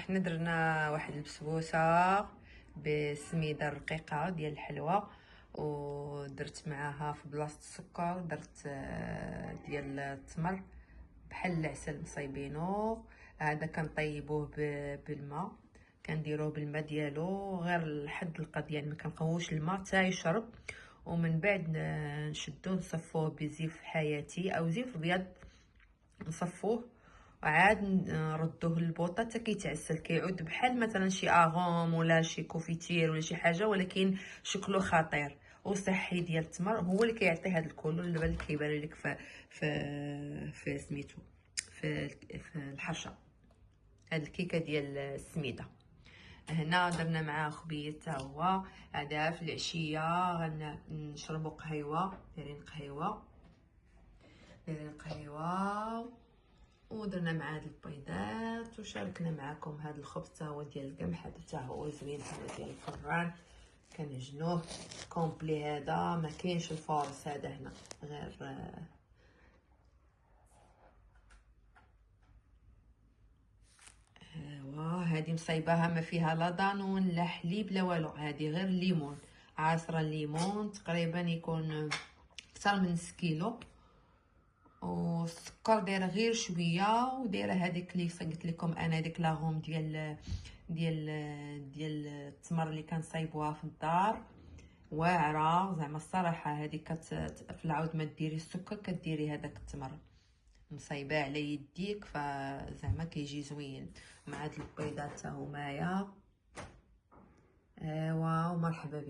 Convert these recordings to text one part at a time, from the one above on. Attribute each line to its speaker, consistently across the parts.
Speaker 1: حنا درنا واحد البسبوسه بالسميده الرقيقه ديال الحلوى، ودرت معاها في بلاصه السكر درت ديال التمر بحال العسل مصايبينو. هذا كنطيبوه بالماء، كنديروه بالماء ديالو غير لحد القد، يعني ما كنقووش الماء حتى يشرب، ومن بعد نشدوه نصفوه بزيف حياتي او زيف ابيض، نصفوه وعاد نردوه للبوطه حتى كيتعسل، كيعود بحال مثلا شي اغوم ولا شي كوفيتير ولا شي حاجه، ولكن شكله خطير وصحي. ديال التمر هو اللي كيعطي هذا الكولور اللي كيبان لك في سميتو في الحرشه. هاد الكيكه ديال السميده هنا درنا معاه خبيز حتى هو. هذا في العشيه غنشربوا قهيوه، دايرين قهيوه ودرنا مع هاد البيضات، وشاركنا معكم هاد الخبز حتى هو ديال القمح، هذا حتى هو زوين، هذا ديال الفران كنعجنوه كومبلي. هذا ما كاينش الفورس هذا هنا، غير هذه مصايباها ما فيها لا دانون لا حليب لا والو، هذه غير الليمون، عصره الليمون تقريبا يكون اكثر من نص كيلو، والسكر دايره غير شويه، ودايره هذيك اللي قلت لكم انا ديك لاغوم ديال التمر اللي كنصايبوها في الدار، واعره زعما الصراحه. هذه في العود ما ديري السكر، كديري هذاك التمر مصايبه على يديك، فزعما كيجي زوين مع هاد البيضات حتى همايا. ايوا ومرحبا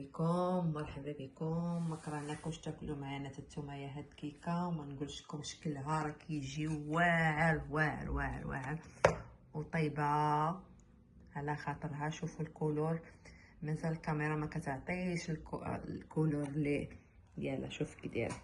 Speaker 1: بكم ما كرهناكمش تاكلوا معنا نتوما هاد الكيكه، وما نقولش لكم شكلها راه كيجي واعر واعر واعر واعر وطيبه على خاطرها. شوفوا الكولور، مازال الكاميرا ما كتعطيش الكولور اللي ديالها، شوف كي دايره.